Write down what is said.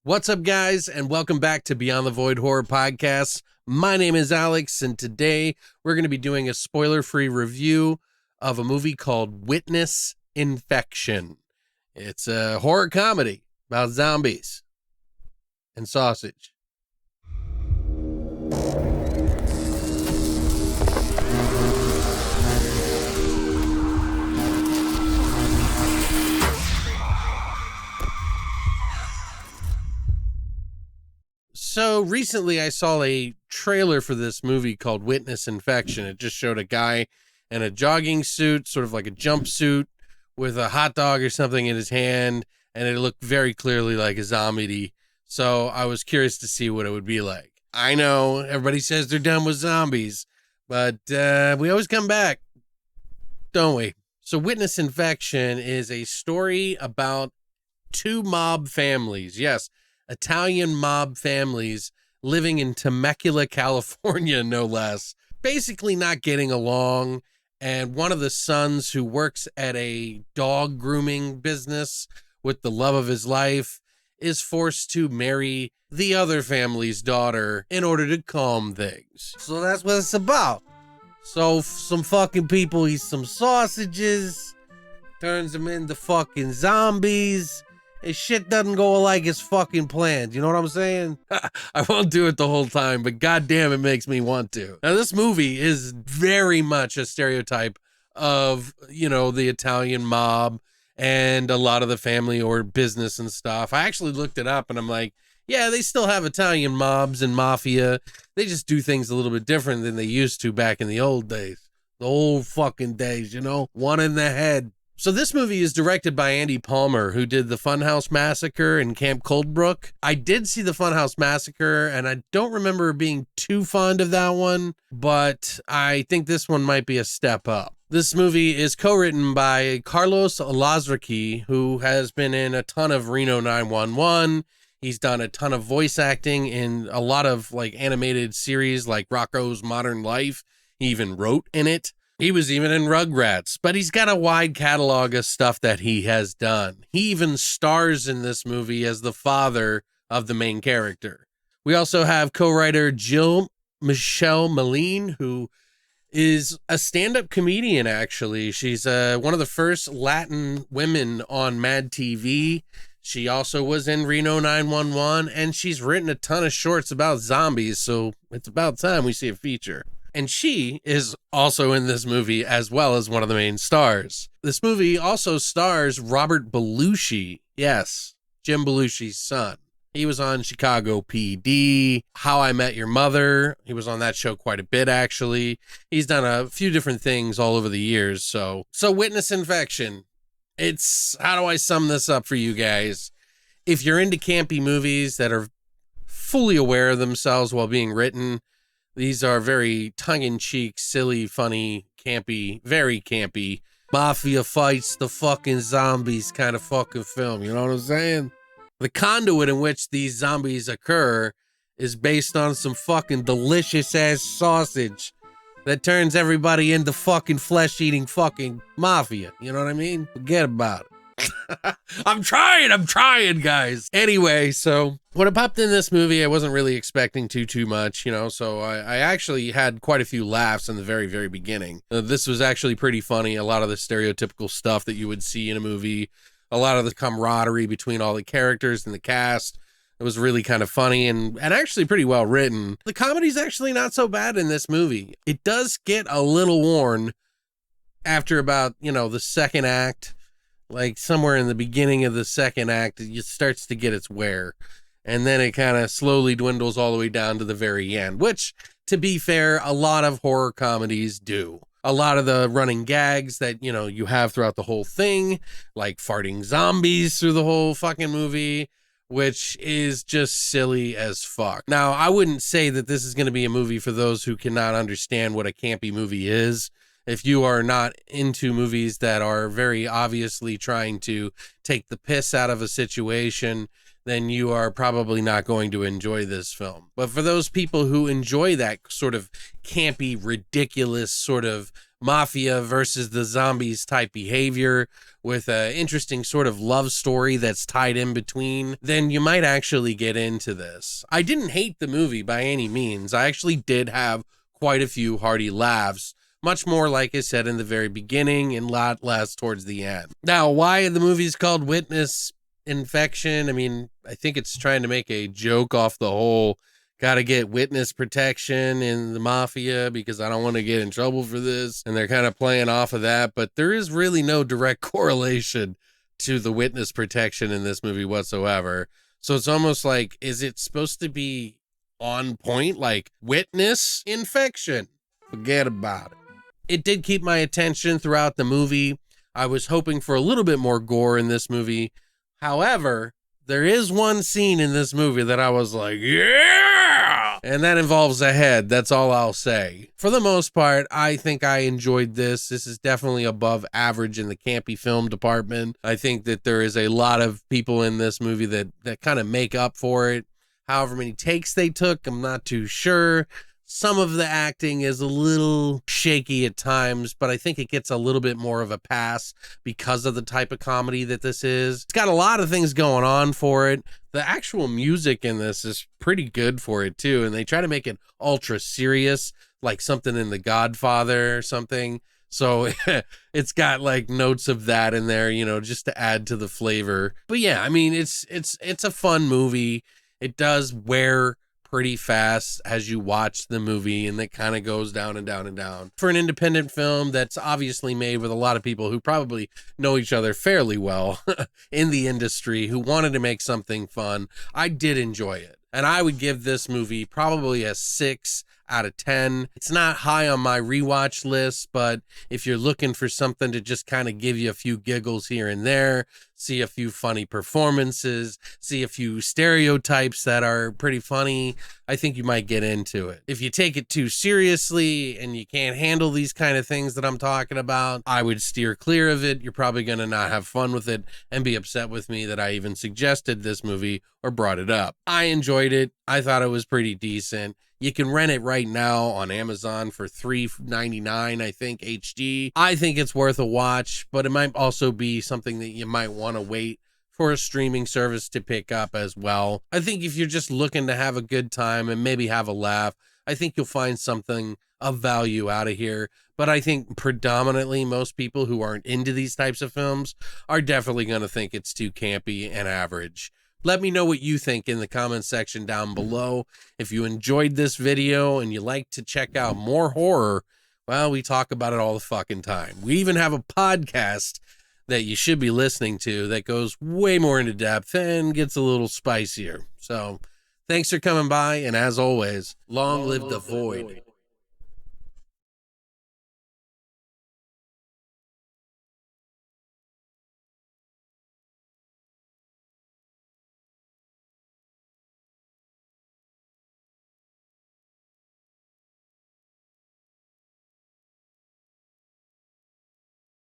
What's up, guys, and welcome back to Beyond the Void Horror Podcast. My name is Alex, and today we're going to be doing a spoiler-free review of a movie called Witness Infection. It's a horror comedy about zombies and sausage. So recently I saw a trailer for this movie called Witness Infection. It just showed a guy in a jogging suit, sort of like a jumpsuit, with a hot dog or something in his hand, and it looked very clearly like a Zomedy. So I was curious to see what it would be like. I know everybody says they're done with zombies, but we always come back, don't we? So Witness Infection is a story about two mob families. Yes, Italian mob families living in Temecula, California, no less, basically not getting along. And one of the sons, who works at a dog grooming business with the love of his life, is forced to marry the other family's daughter in order to calm things. So that's what it's about. So some fucking people eat some sausages, turns them into fucking zombies. His shit doesn't go like his fucking plans. You know what I'm saying? I won't do it the whole time, but goddamn, it makes me want to. Now, this movie is very much a stereotype of, the Italian mob and a lot of the family or business and stuff. I actually looked it up and I'm like, yeah, they still have Italian mobs and mafia. They just do things a little bit different than they used to back in the old days. The old fucking days, one in the head. So this movie is directed by Andy Palmer, who did the Funhouse Massacre and Camp Coldbrook. I did see the Funhouse Massacre, and I don't remember being too fond of that one, but I think this one might be a step up. This movie is co-written by Carlos Lazraki, who has been in a ton of Reno 911. He's done a ton of voice acting in a lot of animated series like Rocko's Modern Life. He even wrote in it. He was even in Rugrats, but he's got a wide catalog of stuff that he has done. He even stars in this movie as the father of the main character. We also have co-writer Jill-Michele who is a stand-up comedian, actually. She's one of the first Latin women on Mad TV. She also was in Reno 911, and she's written a ton of shorts about zombies, so it's about time we see a feature. And she is also in this movie as well as one of the main stars. This movie also stars Robert Belushi. Yes, Jim Belushi's son. He was on Chicago PD, How I Met Your Mother. He was on that show quite a bit, actually. He's done a few different things all over the years. So Witness Infection. How do I sum this up for you guys? If you're into campy movies that are fully aware of themselves while being written, these are very tongue-in-cheek, silly, funny, campy, very campy, Mafia fights the fucking zombies kind of fucking film. You know what I'm saying? The conduit in which these zombies occur is based on some fucking delicious-ass sausage that turns everybody into fucking flesh-eating fucking mafia. You know what I mean? Forget about it. I'm trying, guys. Anyway, so when I popped in this movie, I wasn't really expecting too much, so I actually had quite a few laughs in the very, very beginning. This was actually pretty funny. A lot of the stereotypical stuff that you would see in a movie, a lot of the camaraderie between all the characters and the cast. It was really kind of funny and actually pretty well written. The comedy's actually not so bad in this movie. It does get a little worn after about, the second act. Like somewhere in the beginning of the second act, it starts to get its wear. And then it kind of slowly dwindles all the way down to the very end, which, to be fair, a lot of horror comedies do. A lot of the running gags that, you have throughout the whole thing, like farting zombies through the whole fucking movie, which is just silly as fuck. Now, I wouldn't say that this is going to be a movie for those who cannot understand what a campy movie is. If you are not into movies that are very obviously trying to take the piss out of a situation, then you are probably not going to enjoy this film. But for those people who enjoy that sort of campy, ridiculous sort of Mafia versus the zombies type behavior with an interesting sort of love story that's tied in between, then you might actually get into this. I didn't hate the movie by any means. I actually did have quite a few hearty laughs, much more like I said in the very beginning and a lot less towards the end. Now, why the movie's called Witness Infection? I mean, I think it's trying to make a joke off the whole gotta get witness protection in the Mafia because I don't want to get in trouble for this. And they're kind of playing off of that, but there is really no direct correlation to the witness protection in this movie whatsoever. So it's almost like, is it supposed to be on point? Like witness infection? Forget about it. It did keep my attention throughout the movie. I was hoping for a little bit more gore in this movie. However, there is one scene in this movie that I was like, yeah! And that involves a head. That's all I'll say. For the most part, I think I enjoyed this. This is definitely above average in the campy film department. I think that there is a lot of people in this movie that kind of make up for it. However many takes they took, I'm not too sure. Some of the acting is a little shaky at times, but I think it gets a little bit more of a pass because of the type of comedy that this is. It's got a lot of things going on for it. The actual music in this is pretty good for it too, and they try to make it ultra serious, like something in The Godfather or something. So it's got like notes of that in there, you know, just to add to the flavor. But yeah, I mean, it's a fun movie. It does wear pretty fast as you watch the movie, and it kind of goes down and down and down. For an independent film that's obviously made with a lot of people who probably know each other fairly well in the industry, who wanted to make something fun, I did enjoy it. And I would give this movie probably a 6 out of 10. It's not high on my rewatch list, but if you're looking for something to just kind of give you a few giggles here and there, see a few funny performances, see a few stereotypes that are pretty funny, I think you might get into it. If you take it too seriously and you can't handle these kind of things that I'm talking about, I would steer clear of it. You're probably going to not have fun with it and be upset with me that I even suggested this movie or brought it up. I enjoyed it. I thought it was pretty decent. You can rent it right now on Amazon for $3.99, I think, HD. I think it's worth a watch, but it might also be something that you might want to wait for a streaming service to pick up as well. I think if you're just looking to have a good time and maybe have a laugh, I think you'll find something of value out of here. But I think predominantly most people who aren't into these types of films are definitely going to think it's too campy and average. Let me know what you think in the comment section down below. If you enjoyed this video and you like to check out more horror, well, we talk about it all the fucking time. We even have a podcast that you should be listening to that goes way more into depth and gets a little spicier. So thanks for coming by, and as always, long live the void.